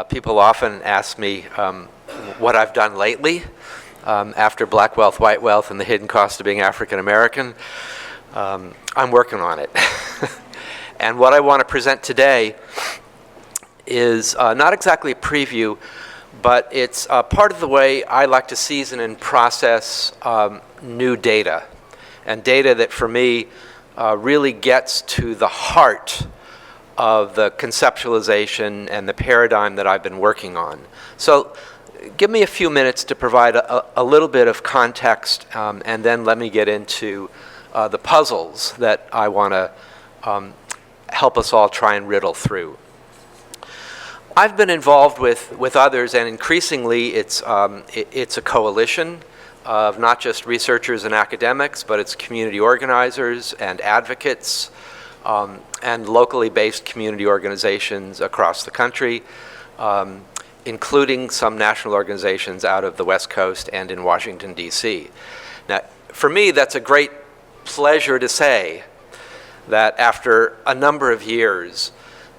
People often ask me what I've done lately after black wealth, white wealth, and the hidden cost of being African American. I'm working on it. And what I want to present today is not exactly a preview, but it's part of the way I like to season and process new data, and data that for me really gets to the heart of the conceptualization and the paradigm that I've been working on. So give me a few minutes to provide a little bit of context, and then let me get into the puzzles that I want to help us all try and riddle through. I've been involved with others, and increasingly it's a coalition of not just researchers and academics, but it's community organizers and advocates, and locally based community organizations across the country, including some national organizations out of the West Coast and in Washington, D.C. Now, for me, that's a great pleasure to say that after a number of years,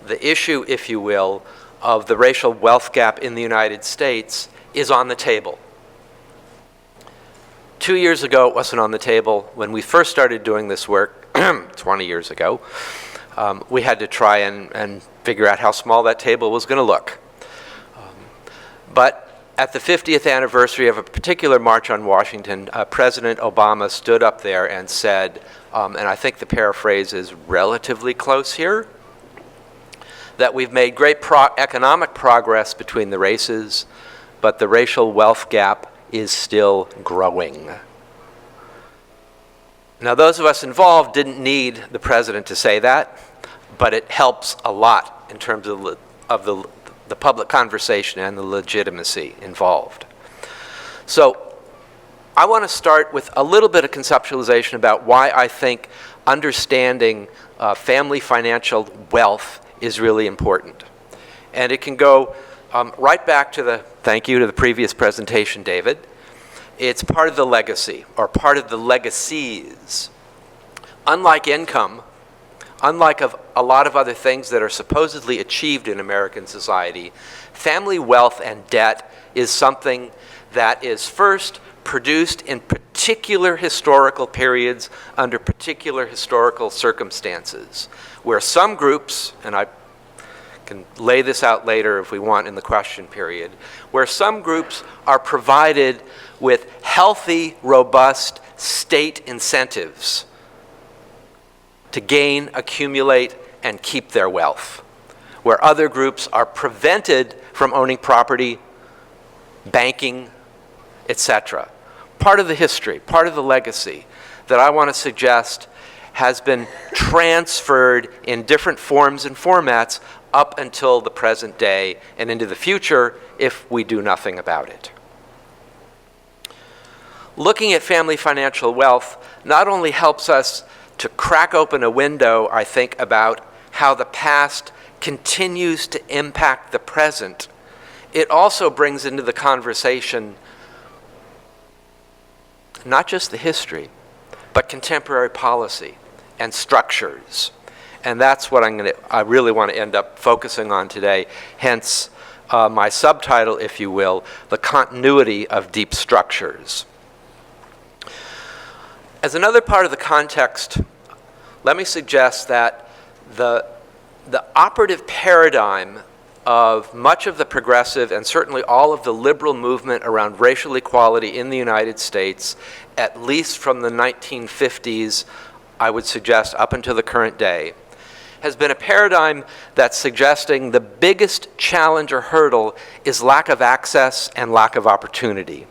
the issue, if you will, of the racial wealth gap in the United States is on the table. 2 years ago, it wasn't on the table. When we first started doing this work, 20 years ago, we had to try and figure out how small that table was going to look. But at the 50th anniversary of a particular March on Washington, President Obama stood up there and said, and I think the paraphrase is relatively close here, that we've made great economic progress between the races, but the racial wealth gap is still growing. Now, those of us involved didn't need the president to say that, but it helps a lot in terms of the public conversation and the legitimacy involved. So I want to start with a little bit of conceptualization about why I think understanding family financial wealth is really important. And it can go right back to thank you to the previous presentation, David. It's part of the legacy, or part of the legacies. Unlike income, unlike a lot of other things that are supposedly achieved in American society, family wealth and debt is something that is first produced in particular historical periods under particular historical circumstances, where some groups, and I can lay this out later if we want in the question period, where some groups are provided with healthy, robust state incentives to gain, accumulate, and keep their wealth, where other groups are prevented from owning property, banking, etc. Part of the history, part of the legacy that I want to suggest has been transferred in different forms and formats up until the present day and into the future if we do nothing about it. Looking at family financial wealth not only helps us to crack open a window, I think, about how the past continues to impact the present, it also brings into the conversation not just the history, but contemporary policy and structures. And that's what I really want to end up focusing on today, hence my subtitle, if you will, The Continuity of Deep Structures. As another part of the context, let me suggest that the operative paradigm of much of the progressive and certainly all of the liberal movement around racial equality in the United States, at least from the 1950s, I would suggest up until the current day, has been a paradigm that's suggesting the biggest challenge or hurdle is lack of access and lack of opportunity.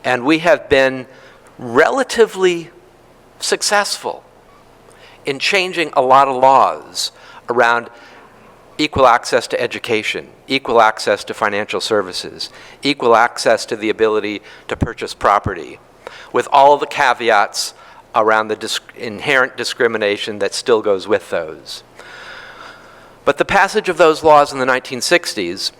And we have been relatively successful in changing a lot of laws around equal access to education, equal access to financial services, equal access to the ability to purchase property, with all of the caveats around the inherent discrimination that still goes with those. But the passage of those laws in the 1960s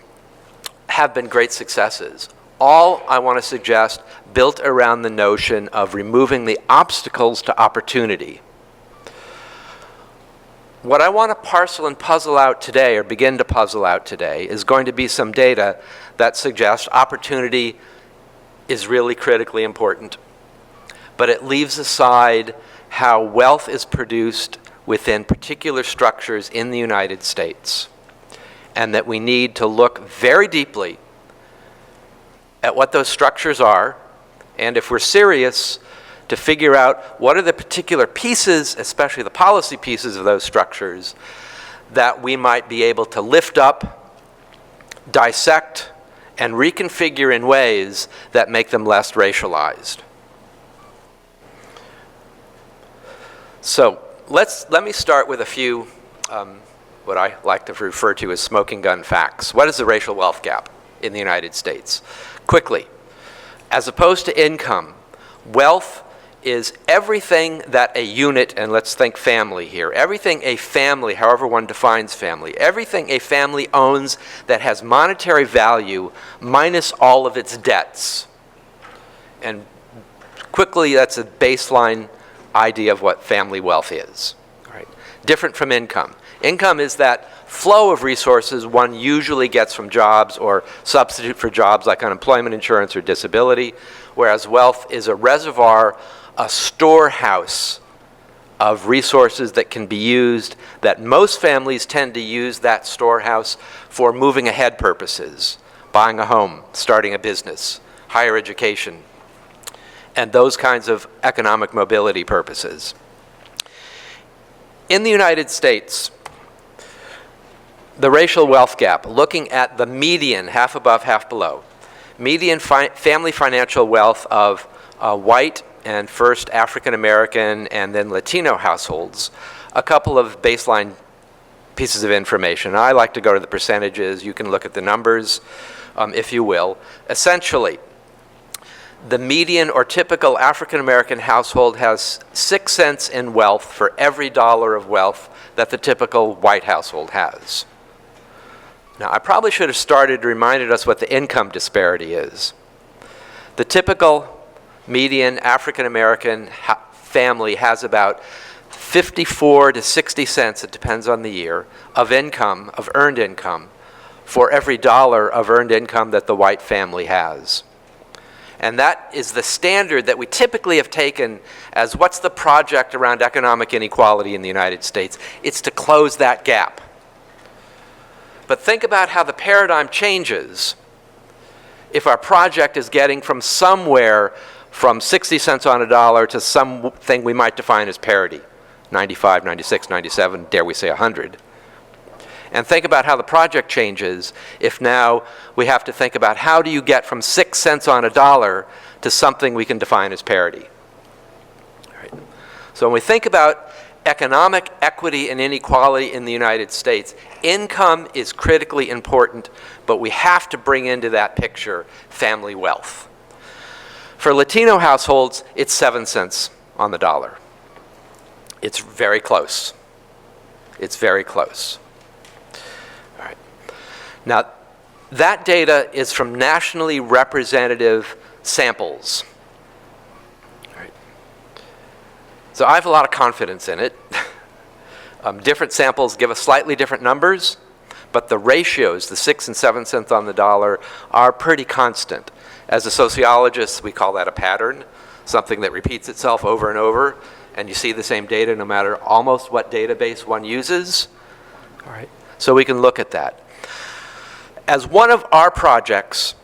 have been great successes. All, I want to suggest, built around the notion of removing the obstacles to opportunity. What I want to parcel and puzzle out today, or begin to puzzle out today, is going to be some data that suggests opportunity is really critically important. But it leaves aside how wealth is produced within particular structures in the United States, and that we need to look very deeply at what those structures are, and if we're serious, to figure out what are the particular pieces, especially the policy pieces of those structures, that we might be able to lift up, dissect, and reconfigure in ways that make them less racialized. So let me start with a few, what I like to refer to as smoking gun facts. What is the racial wealth gap in the United States? Quickly, as opposed to income, wealth is everything that a unit, and let's think family here, everything a family, however one defines family, everything a family owns that has monetary value minus all of its debts. And quickly, that's a baseline idea of what family wealth is. Right? Different from income. Income is that flow of resources one usually gets from jobs or substitute for jobs like unemployment insurance or disability, whereas wealth is a reservoir, a storehouse of resources that can be used, that most families tend to use that storehouse for moving ahead purposes, buying a home, starting a business, higher education, and those kinds of economic mobility purposes. In the United States, the racial wealth gap, looking at the median, half above, half below, median family financial wealth of white and first African American and then Latino households, a couple of baseline pieces of information. I like to go to the percentages. You can look at the numbers, if you will. Essentially, the median or typical African American household has 6 cents in wealth for every dollar of wealth that the typical white household has. Now, I probably should have started reminded us what the income disparity is. The typical median African American family has about 54 to 60 cents, it depends on the year, of income, of earned income, for every dollar of earned income that the white family has. And that is the standard that we typically have taken as what's the project around economic inequality in the United States? It's to close that gap. But think about how the paradigm changes if our project is getting from somewhere from 60 cents on a dollar to something we might define as parity, 95, 96, 97, dare we say 100. And think about how the project changes if now we have to think about how do you get from 6 cents on a dollar to something we can define as parity. All right. So when we think about economic equity and inequality in the United States, income is critically important, but we have to bring into that picture family wealth. For Latino households, it's 7 cents on the dollar. It's very close. It's very close. All right. Now, that data is from nationally representative samples. All right. So I have a lot of confidence in it. Different samples give us slightly different numbers, but the ratios, the 6 and 7 cents on the dollar, are pretty constant. As a sociologist, we call that a pattern, something that repeats itself over and over, and you see the same data no matter almost what database one uses. All right. So we can look at that. As one of our projects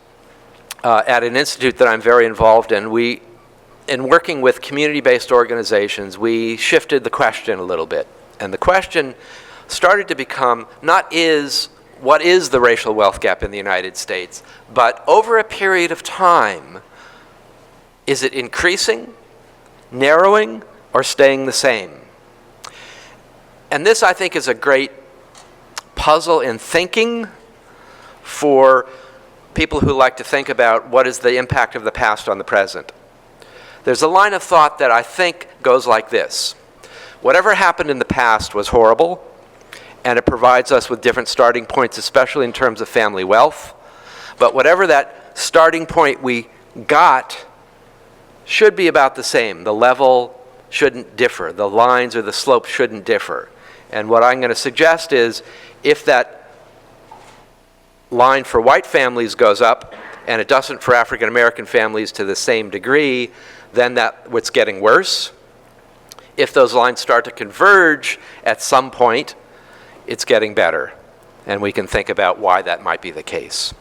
at an institute that I'm very involved in, in working with community-based organizations, we shifted the question a little bit. And the question started to become not what is the racial wealth gap in the United States, but over a period of time, is it increasing, narrowing, or staying the same? And this, I think, is a great puzzle in thinking for people who like to think about what is the impact of the past on the present. There's a line of thought that I think goes like this. Whatever happened in the past was horrible, and it provides us with different starting points, especially in terms of family wealth. But whatever that starting point we got should be about the same. The level shouldn't differ. The lines or the slope shouldn't differ. And what I'm going to suggest is if that line for white families goes up and it doesn't for African American families to the same degree, then what's getting worse. If those lines start to converge at some point, it's getting better. And we can think about why that might be the case.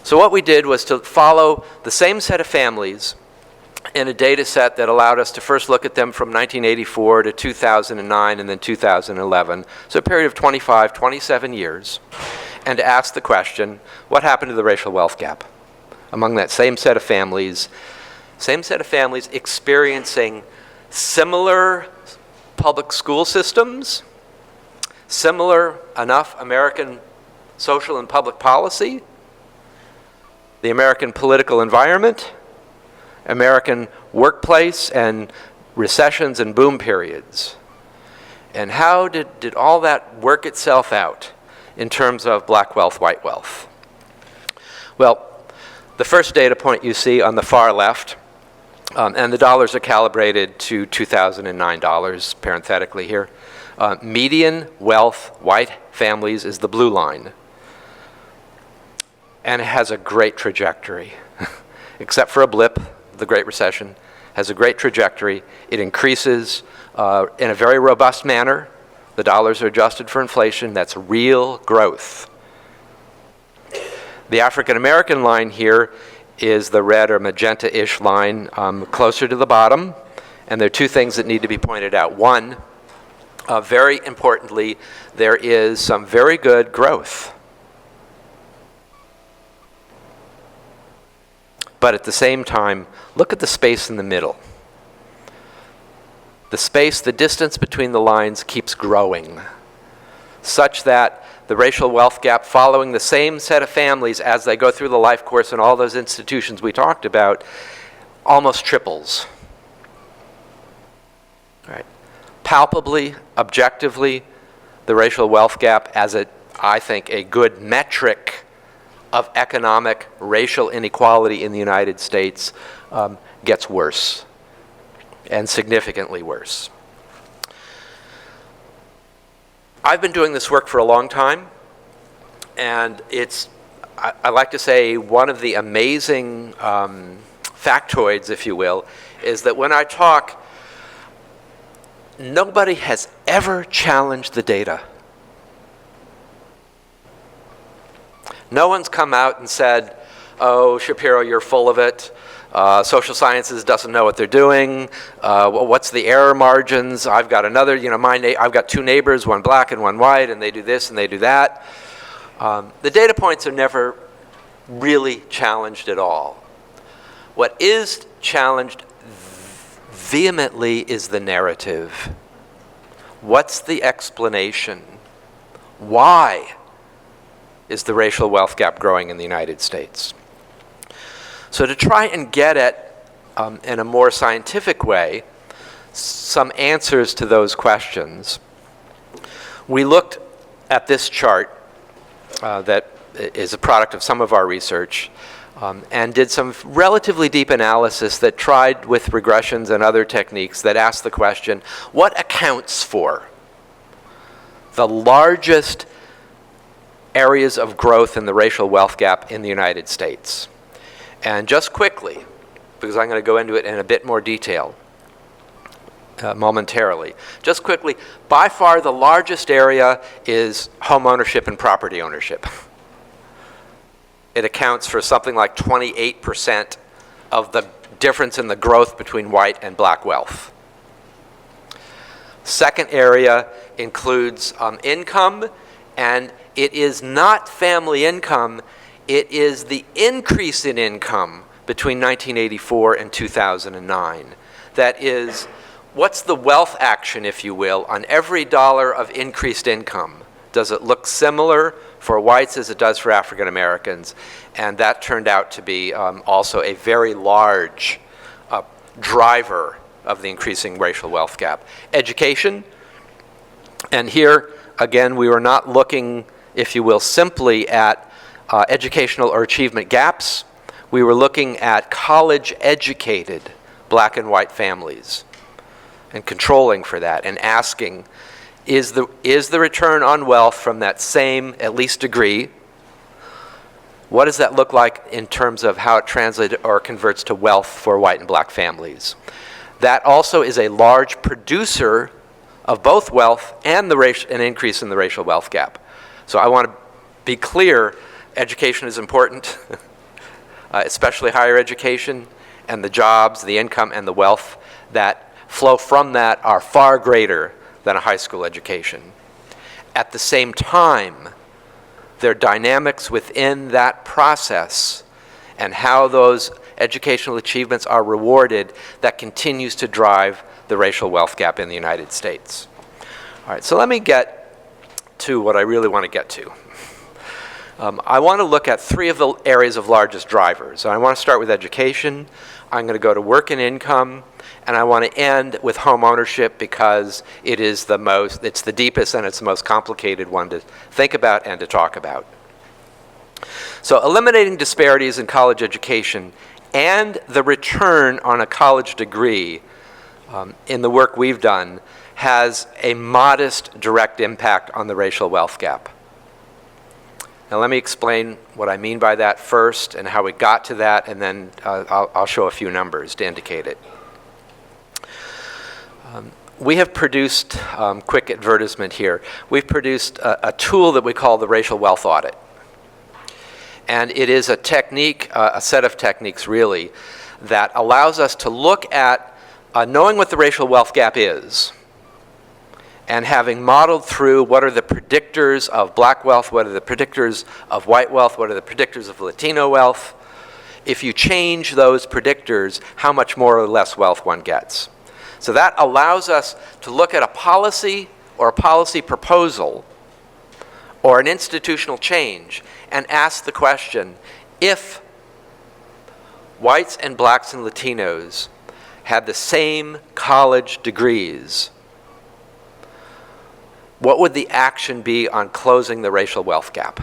So what we did was to follow the same set of families in a data set that allowed us to first look at them from 1984 to 2009 and then 2011, so a period of 25, 27 years, and to ask the question, what happened to the racial wealth gap among that same set of families experiencing similar public school systems, similar enough American social and public policy, the American political environment, American workplace and recessions and boom periods. And how did all that work itself out in terms of black wealth, white wealth? Well, the first data point you see on the far left, and the dollars are calibrated to 2009 dollars, parenthetically here. Median wealth, white families is the blue line. And it has a great trajectory. Except for a blip, the Great Recession, has a great trajectory. It increases in a very robust manner. The dollars are adjusted for inflation. That's real growth. The African American line here is the red or magenta-ish line closer to the bottom. And there are two things that need to be pointed out. One, very importantly, there is some very good growth. But at the same time, look at the space in the middle. The distance between the lines keeps growing, such that the racial wealth gap following the same set of families as they go through the life course in all those institutions we talked about almost triples. Right. Palpably, objectively, the racial wealth gap as I think, a good metric of economic racial inequality in the United States gets worse, and significantly worse. I've been doing this work for a long time, and it's, I like to say, one of the amazing factoids, if you will, is that when I talk, nobody has ever challenged the data. No one's come out and said, oh, Shapiro, you're full of it. Social sciences doesn't know what they're doing. What's the error margins? I've got another, I've got two neighbors, one black and one white, and they do this and they do that. The data points are never really challenged at all. What is challenged vehemently is the narrative. What's the explanation? Why is the racial wealth gap growing in the United States? So to try and get at, in a more scientific way, some answers to those questions, we looked at this chart that is a product of some of our research, and did some relatively deep analysis that tried with regressions and other techniques that asked the question, what accounts for the largest areas of growth in the racial wealth gap in the United States? And just quickly, because I'm going to go into it in a bit more detail momentarily, just quickly, by far the largest area is home ownership and property ownership. It accounts for something like 28% of the difference in the growth between white and black wealth. Second area includes income, and it is not family income, it is the increase in income between 1984 and 2009. That is, what's the wealth action, if you will, on every dollar of increased income? Does it look similar for whites as it does for African Americans? And that turned out to be also a very large driver of the increasing racial wealth gap. Education, and here, again, we were not looking, if you will, simply at educational or achievement gaps. We were looking at college-educated black and white families and controlling for that and asking, is the return on wealth from that same, at least degree? What does that look like in terms of how it translates or converts to wealth for white and black families? That also is a large producer of both wealth and an increase in the racial wealth gap. So I want to be clear, education is important, especially higher education, and the jobs, the income, and the wealth that flow from that are far greater than a high school education. At the same time, there are dynamics within that process and how those educational achievements are rewarded that continues to drive the racial wealth gap in the United States. All right, so let me get to what I really want to get to. I want to look at three of the areas of largest drivers. I want to start with education. I'm going to go to work and income, and I want to end with home ownership because it's the deepest and it's the most complicated one to think about and to talk about. So eliminating disparities in college education and the return on a college degree in the work we've done has a modest direct impact on the racial wealth gap. Now let me explain what I mean by that first and how we got to that, and then I'll show a few numbers to indicate it. We have produced, quick advertisement here, we've produced a tool that we call the Racial Wealth Audit. And it is a technique, a set of techniques really, that allows us to look at knowing what the racial wealth gap is, and having modeled through what are the predictors of black wealth, what are the predictors of white wealth, what are the predictors of Latino wealth. If you change those predictors, how much more or less wealth one gets. So that allows us to look at a policy or a policy proposal or an institutional change and ask the question, if whites and blacks and Latinos had the same college degrees, what would the action be on closing the racial wealth gap?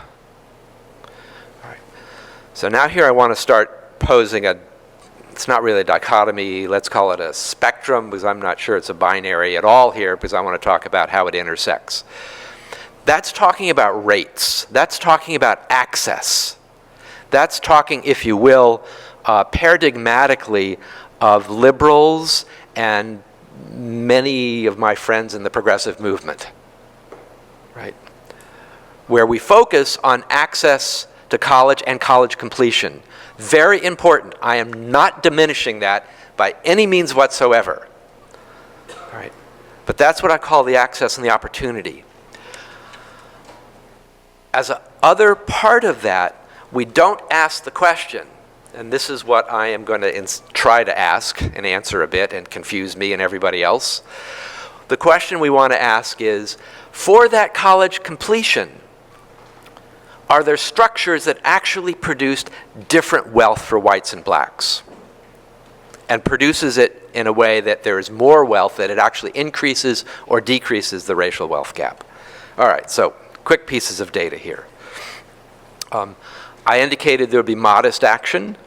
All right. So now here I want to start posing it's not really a dichotomy, let's call it a spectrum, because I'm not sure it's a binary at all here, because I want to talk about how it intersects. That's talking about rates. That's talking about access. That's talking, if you will, paradigmatically of liberals and many of my friends in the progressive movement. Right? Where we focus on access to college and college completion. Very important. I am not diminishing that by any means whatsoever. All right? But that's what I call the access and the opportunity. As an other part of that, we don't ask the question, and this is what I am going to try to ask and answer a bit and confuse me and everybody else. The question we want to ask is, for that college completion, are there structures that actually produced different wealth for whites and blacks? And produces it in a way that there is more wealth, that it actually increases or decreases the racial wealth gap. All right, so quick pieces of data here. I indicated there would be modest action.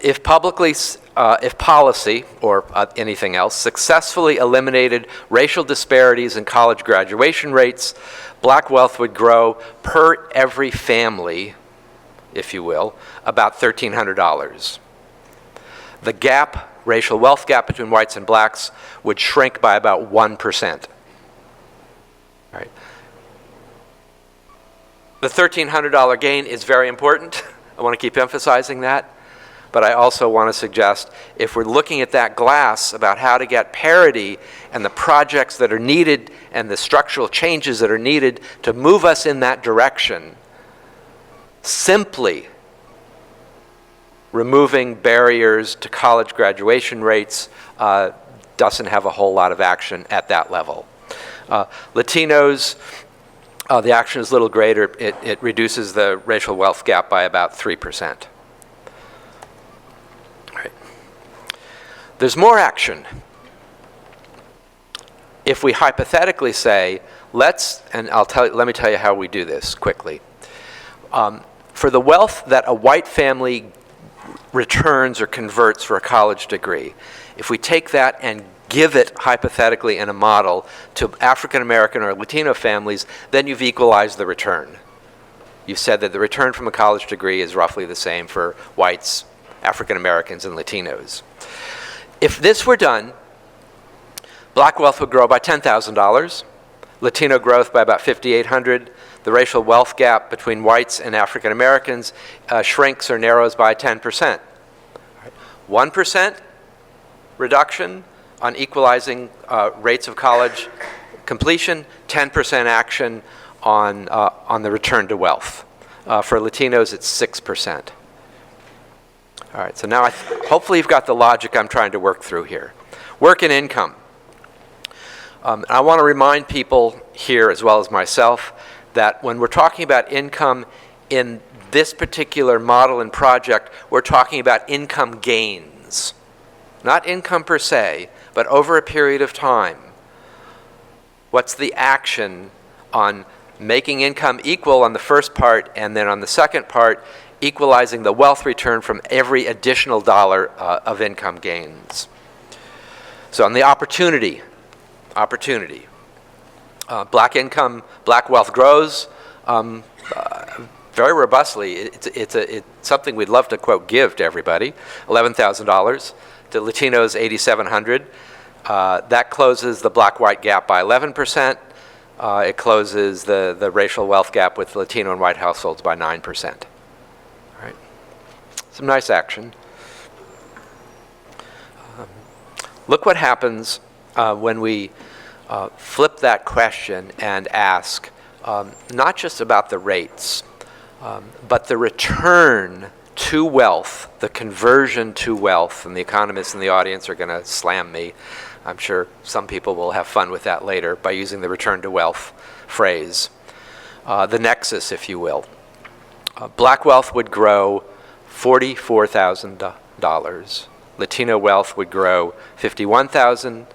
If policy, or anything else, successfully eliminated racial disparities in college graduation rates, black wealth would grow per every family, if you will, about $1,300. The gap, racial wealth gap between whites and blacks, would shrink by about 1%. Right. The $1,300 gain is very important. I want to keep emphasizing that. But I also want to suggest, if we're looking at that glass about how to get parity and the projects that are needed and the structural changes that are needed to move us in that direction, simply removing barriers to college graduation rates doesn't have a whole lot of action at that level. Latinos, the action is a little greater. It reduces the racial wealth gap by about 3%. There's more action. If we hypothetically say, let me tell you how we do this quickly. For the wealth that a white family returns or converts for a college degree, if we take that and give it hypothetically in a model to African American or Latino families, then you've equalized the return. You've said that the return from a college degree is roughly the same for whites, African Americans, and Latinos. If this were done, black wealth would grow by $10,000, Latino growth by about $5,800, the racial wealth gap between whites and African Americans shrinks or narrows by 10%. 1% reduction on equalizing rates of college completion, 10% action on the return to wealth. For Latinos, it's 6%. All right, so now hopefully you've got the logic I'm trying to work through here. Work and income. I want to remind people here, as well as myself, that when we're talking about income in this particular model and project, we're talking about income gains. Not income per se, but over a period of time. What's the action on making income equal on the first part, and then on the second part, equalizing the wealth return from every additional dollar of income gains? So on the opportunity, black wealth grows very robustly. It's something we'd love to, quote, give to everybody. $11,000. To Latinos, $8,700. That closes the black-white gap by 11%. It closes the racial wealth gap with Latino and white households by 9%. All right. Some nice action. Look what happens when we flip that question and ask not just about the rates, but the return to wealth, the conversion to wealth, and the economists in the audience are going to slam me. I'm sure some people will have fun with that later by using the return to wealth phrase. The nexus, if you will. Black wealth would grow $44,000. Latino wealth would grow $51,000.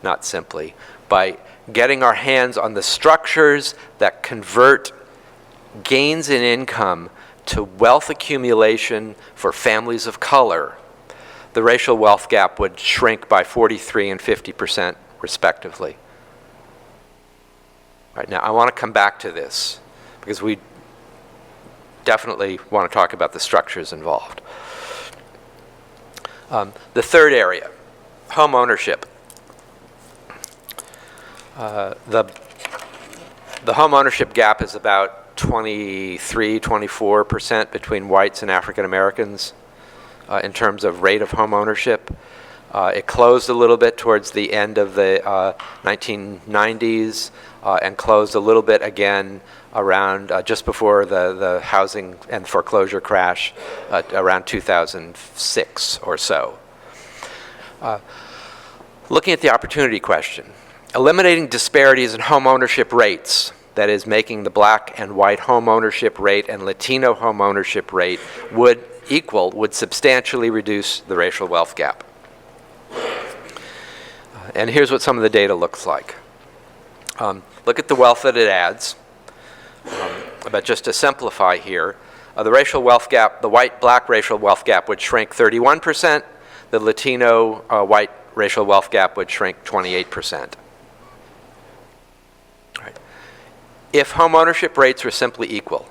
Not simply, by getting our hands on the structures that convert gains in income to wealth accumulation for families of color, the racial wealth gap would shrink by 43% and 50% respectively. All right, now I want to come back to this because we definitely want to talk about the structures involved. The third area, home ownership. The home ownership gap is about 24% between whites and African Americans in terms of rate of home ownership. It closed a little bit towards the end of the 1990s and closed a little bit again around just before the housing and foreclosure crash around 2006 or so. Looking at the opportunity question, eliminating disparities in home ownership rates, that is, making the black and white home ownership rate and Latino home ownership rate would substantially reduce the racial wealth gap. And here's what some of the data looks like. Look at the wealth that it adds. But just to simplify here, the racial wealth gap, the white-black racial wealth gap would shrink 31%. The Latino-white racial wealth gap would shrink 28%. Right. If home ownership rates were simply equal,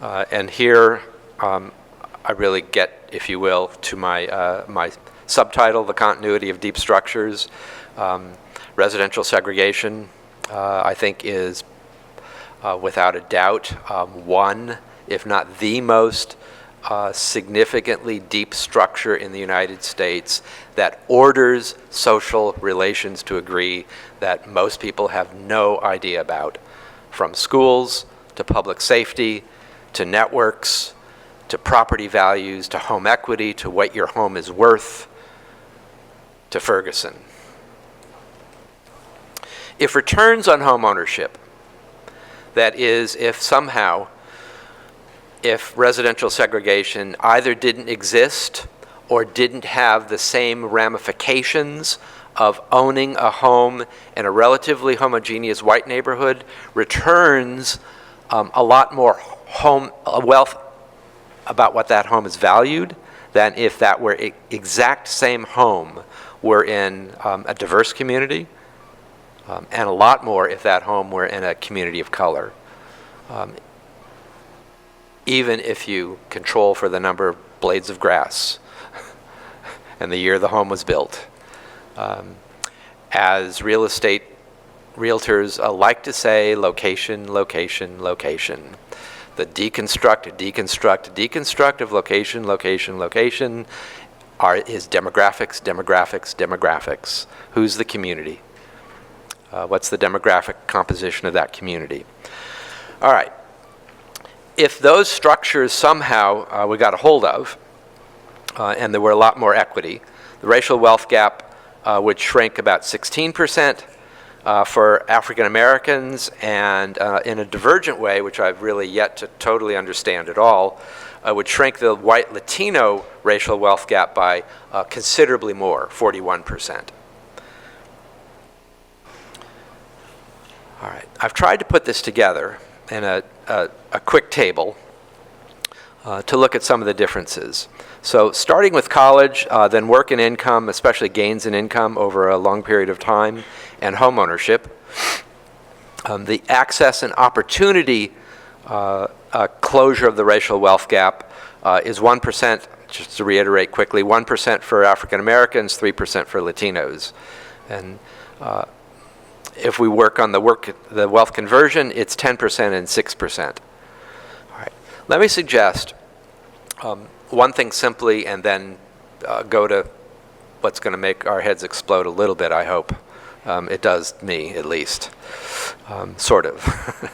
and here I really get, if you will, to my, my subtitle, The Continuity of Deep Structures. Residential segregation, I think, is without a doubt one, if not the most significantly deep structure in the United States that orders social relations to a degree that most people have no idea about, from schools to public safety to networks to property values to home equity to what your home is worth to Ferguson. If returns on home ownership, that is, if residential segregation either didn't exist or didn't have the same ramifications of owning a home in a relatively homogeneous white neighborhood, returns a lot more wealth about what that home is valued than if that were exact same home were in a diverse community, and a lot more if that home were in a community of color. Even if you control for the number of blades of grass and the year the home was built. As real estate realtors like to say, location, location, location. The deconstruct of location, location, location is demographics, demographics, demographics. Who's the community? What's the demographic composition of that community? All right. If those structures somehow we got a hold of, and there were a lot more equity, the racial wealth gap would shrink about 16% for African Americans, and in a divergent way, which I've really yet to totally understand at all, would shrink the white Latino racial wealth gap by considerably more, 41%. All right, I've tried to put this together in a quick table to look at some of the differences. So starting with college, then work and income, especially gains in income over a long period of time, and home ownership. The access and opportunity closure of the racial wealth gap is 1%, just to reiterate quickly, 1% for African Americans, 3% for Latinos. And if we work on the wealth conversion, it's 10% and 6%. All right. Let me suggest one thing simply, and then go to what's going to make our heads explode a little bit, I hope. It does me, at least. Sort of.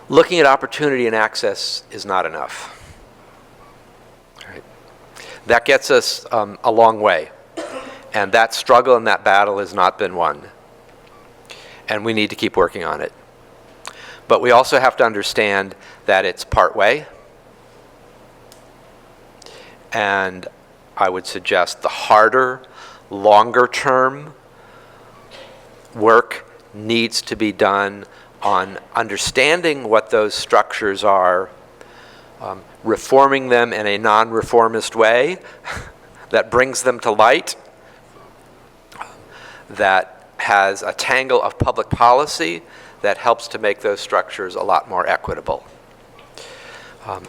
Looking at opportunity and access is not enough. All right. That gets us a long way. And that struggle and that battle has not been won. And we need to keep working on it. But we also have to understand that it's part way. And I would suggest the harder, longer term work needs to be done on understanding what those structures are, reforming them in a non-reformist way that brings them to light, that has a tangle of public policy that helps to make those structures a lot more equitable.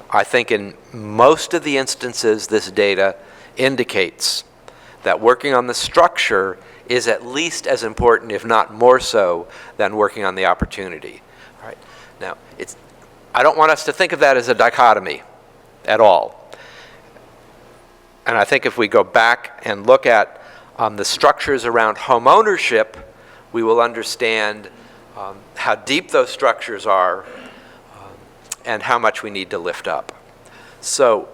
I think in most of the instances, this data indicates that working on the structure is at least as important, if not more so, than working on the opportunity. All right. Now, I don't want us to think of that as a dichotomy at all. And I think if we go back and look at the structures around home ownership, we will understand how deep those structures are and how much we need to lift up. So,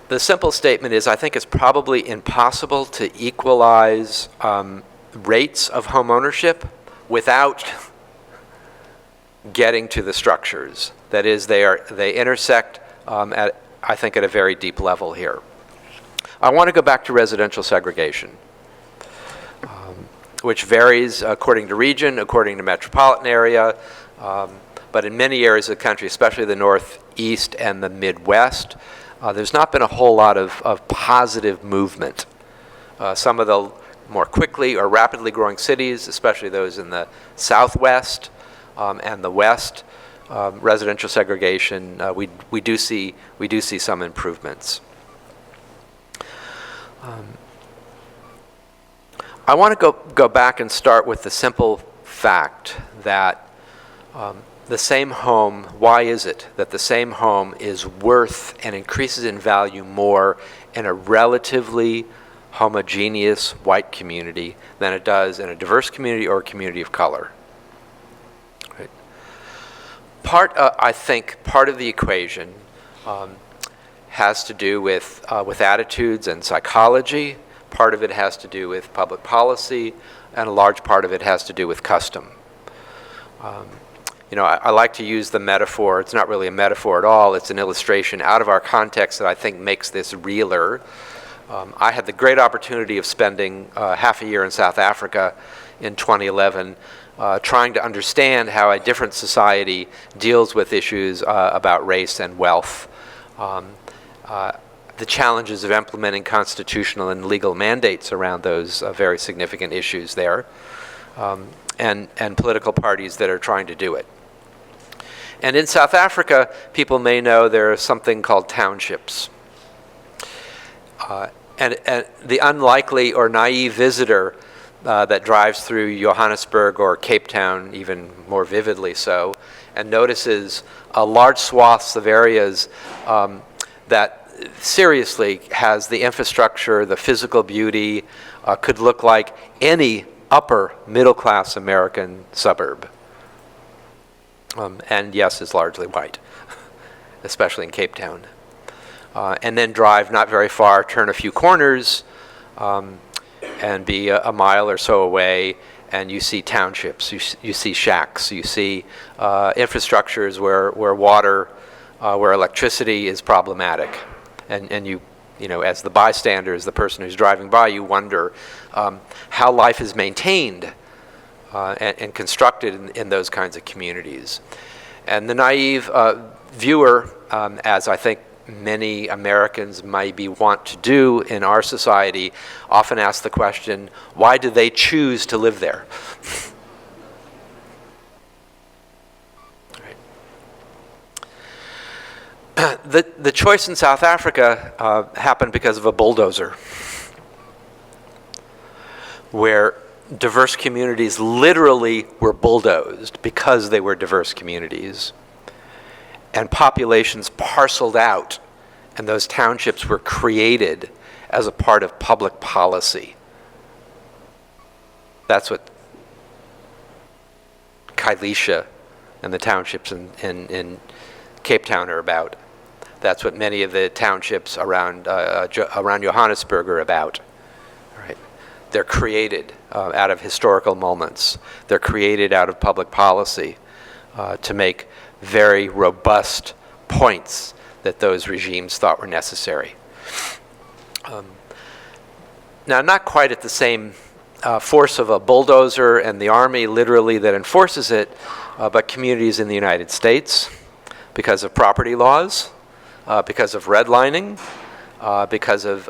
the simple statement is I think it's probably impossible to equalize rates of home ownership without getting to the structures. That is, they intersect I think at a very deep level here. I want to go back to residential segregation, which varies according to region, according to metropolitan area, but in many areas of the country, especially the Northeast and the Midwest, there's not been a whole lot of positive movement. Some of the more quickly or rapidly growing cities, especially those in the Southwest and the West, residential segregation, we do see some improvements. I want to go back and start with the simple fact that the same home, why is it that the same home is worth and increases in value more in a relatively homogeneous white community than it does in a diverse community or a community of color? Right. I think part of the equation has to do with attitudes and psychology. Part of it has to do with public policy, and a large part of it has to do with custom. I like to use the metaphor. It's not really a metaphor at all. It's an illustration out of our context that I think makes this realer. I had the great opportunity of spending half a year in South Africa in 2011 trying to understand how a different society deals with issues about race and wealth, the challenges of implementing constitutional and legal mandates around those very significant issues there, and political parties that are trying to do it. And in South Africa, people may know there is something called townships. And the unlikely or naive visitor that drives through Johannesburg or Cape Town, even more vividly so, and notices large swaths of areas that seriously has the infrastructure, the physical beauty, could look like any upper middle-class American suburb. And yes, is largely white, especially in Cape Town. And then drive not very far, turn a few corners, and be a mile or so away, and you see townships, you see shacks, you see infrastructures where water, where electricity is problematic. And you know, as the bystander, as the person who's driving by, you wonder how life is maintained and constructed in those kinds of communities. And the naive viewer, as I think many Americans maybe want to do in our society, often ask the question, why do they choose to live there? The choice in South Africa happened because of a bulldozer, where diverse communities literally were bulldozed because they were diverse communities, and populations parceled out, and those townships were created as a part of public policy. That's what Kailicha and the townships in Cape Town are about. That's what many of the townships around Johannesburg are about. Right? They're created out of historical moments. They're created out of public policy to make very robust points that those regimes thought were necessary. Now, not quite at the same force of a bulldozer and the army literally that enforces it, but communities in the United States, because of property laws, because of redlining, because of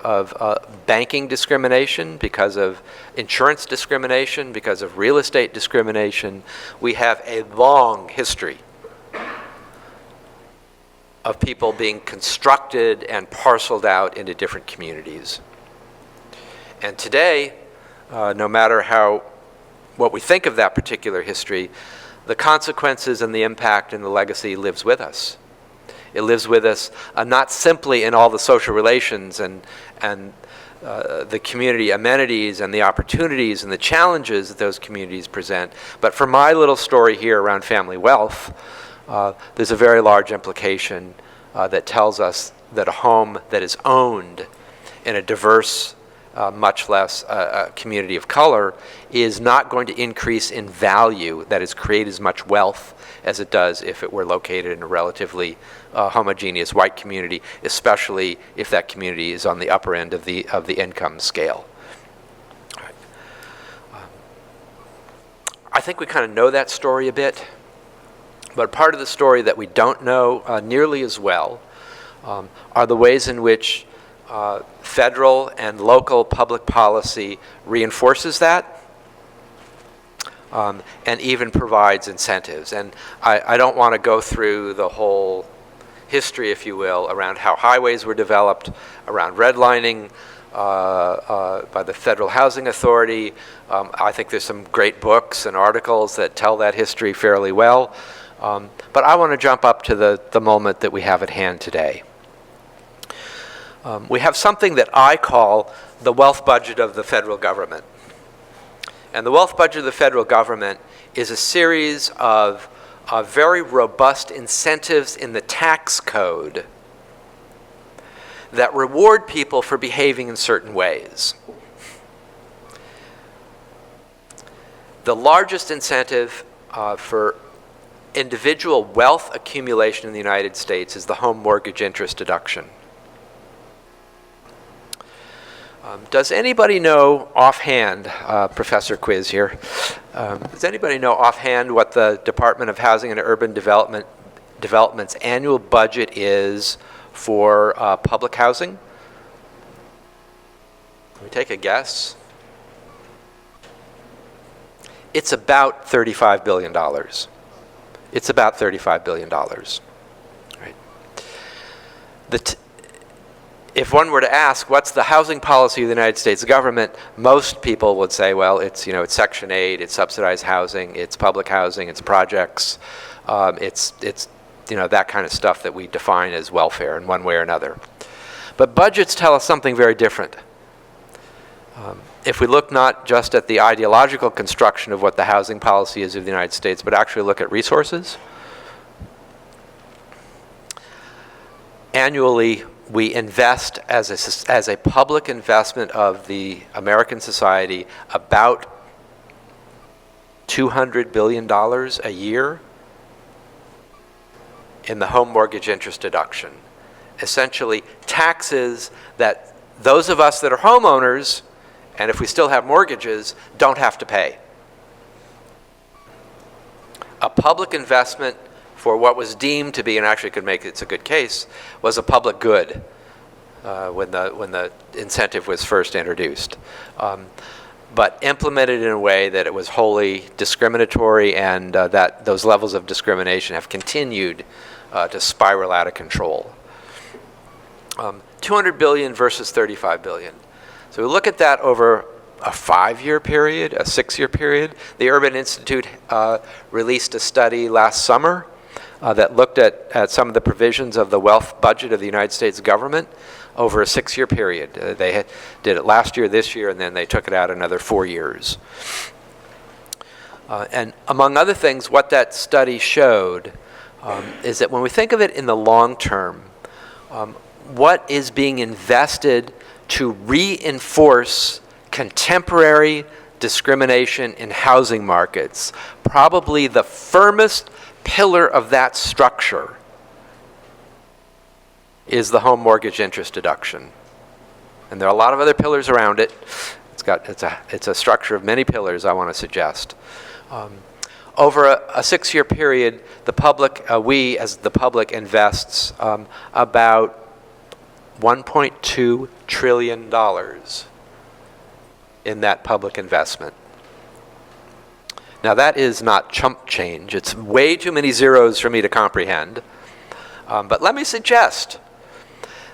banking discrimination, because of insurance discrimination, because of real estate discrimination. We have a long history of people being constructed and parceled out into different communities. And today, no matter what we think of that particular history, the consequences and the impact and the legacy lives with us. It lives with us not simply in all the social relations and the community amenities and the opportunities and the challenges that those communities present, but for my little story here around family wealth, there's a very large implication that tells us that a home that is owned in a diverse, much less a community of color, is not going to increase in value, that is, create as much wealth as it does if it were located in a relatively homogeneous white community, especially if that community is on the upper end of the income scale. I think we kind of know that story a bit. But part of the story that we don't know nearly as well are the ways in which federal and local public policy reinforces that and even provides incentives. And I don't want to go through the whole history, if you will, around how highways were developed, around redlining by the Federal Housing Authority. I think there's some great books and articles that tell that history fairly well. But I want to jump up to the moment that we have at hand today. We have something that I call the wealth budget of the federal government. And the wealth budget of the federal government is a series of very robust incentives in the tax code that reward people for behaving in certain ways. The largest incentive for individual wealth accumulation in the United States is the home mortgage interest deduction. Does anybody know offhand, Professor Quiz here, does anybody know offhand what the Department of Housing and Urban Development's annual budget is for public housing? Can we take a guess? It's about $35 billion. It's about $35 billion. Right. If one were to ask, what's the housing policy of the United States government, most people would say, well, it's Section 8, it's subsidized housing, it's public housing, it's projects, it's that kind of stuff that we define as welfare in one way or another. But budgets tell us something very different. If we look not just at the ideological construction of what the housing policy is of the United States, but actually look at resources, annually we invest as a public investment of the American society about $200 billion a year in the home mortgage interest deduction. Essentially, taxes that those of us that are homeowners, and if we still have mortgages, don't have to pay. A public investment for what was deemed to be, and actually could make it's a good case, was a public good when the incentive was first introduced. But implemented in a way that it was wholly discriminatory, and that those levels of discrimination have continued to spiral out of control. 200 billion versus 35 billion. So we look at that over a 5-year period, a 6-year period. The Urban Institute released a study last summer that looked at some of the provisions of the wealth budget of the United States government over a 6-year period. They did it last year, this year, and then they took it out another 4 years. And among other things, what that study showed is that when we think of it in the long term, what is being invested to reinforce contemporary discrimination in housing markets, probably the firmest pillar of that structure is the home mortgage interest deduction. And there are a lot of other pillars around it. It's a structure of many pillars, I want to suggest. Over a 6-year period, the public, we as the public invests about $1.2 trillion in that public investment. Now that is not chump change. It's way too many zeros for me to comprehend. But let me suggest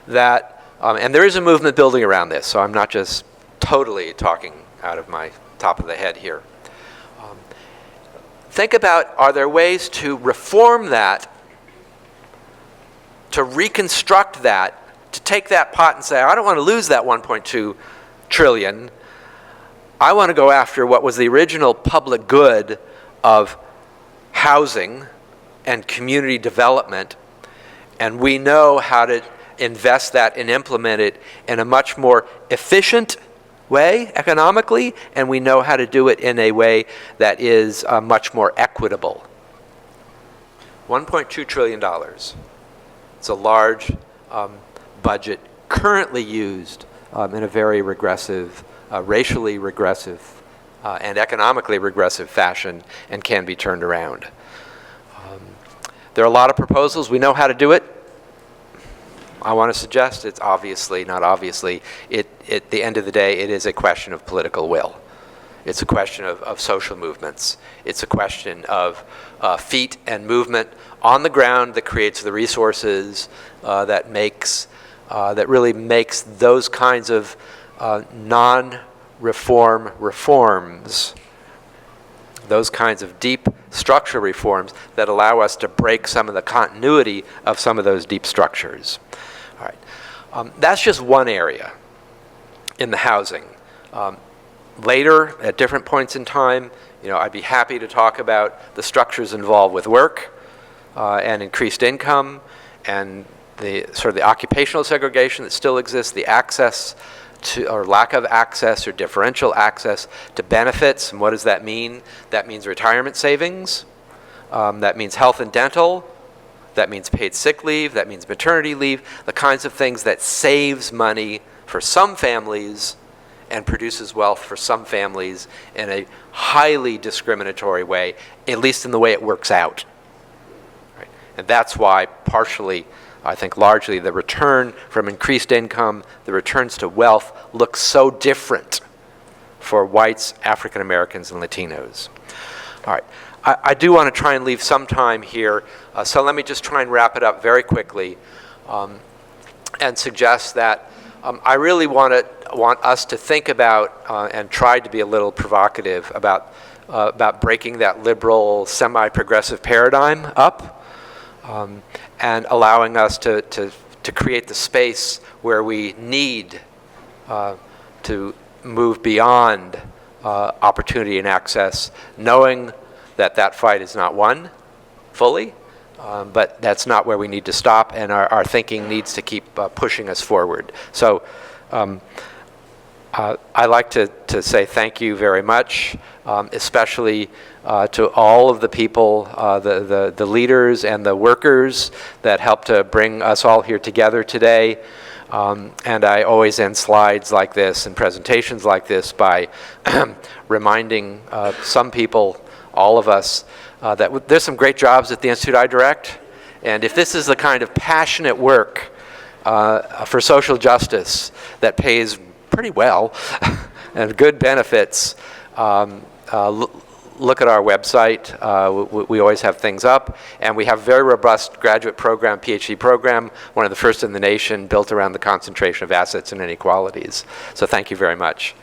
that, and there is a movement building around this, so I'm not just totally talking out of my top of the head here. Think about, are there ways to reform that, to reconstruct that, to take that pot and say, I don't want to lose that 1.2 trillion. I want to go after what was the original public good of housing and community development, and we know how to invest that and implement it in a much more efficient way economically, and we know how to do it in a way that is much more equitable. $1.2 trillion. It's a large budget currently used in a very regressive, racially regressive, and economically regressive fashion, and can be turned around. There are a lot of proposals. We know how to do it. I want to suggest it's obviously, not obviously, at the end of the day, it is a question of political will. It's a question of social movements. It's a question of feet and movement on the ground that creates the resources that really makes those kinds of non-reform reforms, those kinds of deep structural reforms that allow us to break some of the continuity of some of those deep structures. All right. That's just one area in the housing. Later, at different points in time, I'd be happy to talk about the structures involved with work and increased income, and the sort of the occupational segregation that still exists, the access to, or lack of access or differential access to benefits. And what does that mean? That means retirement savings. That means health and dental. That means paid sick leave. That means maternity leave. The kinds of things that saves money for some families and produces wealth for some families in a highly discriminatory way, at least in the way it works out. Right? And that's why partially, I think largely, the return from increased income, the returns to wealth look so different for whites, African Americans, and Latinos. All right. I do want to try and leave some time here, so let me just try and wrap it up very quickly and suggest that I really want us to think about and try to be a little provocative about breaking that liberal, semi-progressive paradigm up and allowing us to create the space where we need to move beyond opportunity and access, knowing that that fight is not won fully, but that's not where we need to stop, and our thinking needs to keep pushing us forward. So I'd like to say thank you very much, especially to all of the people, the leaders and the workers that helped to bring us all here together today. And I always end slides like this and presentations like this by reminding some people, all of us, that there's some great jobs at the Institute I direct. And if this is the kind of passionate work for social justice that pays pretty well and good benefits, look at our website. We always have things up, and we have a very robust graduate program, PhD program, one of the first in the nation, built around the concentration of assets and inequalities. So thank you very much.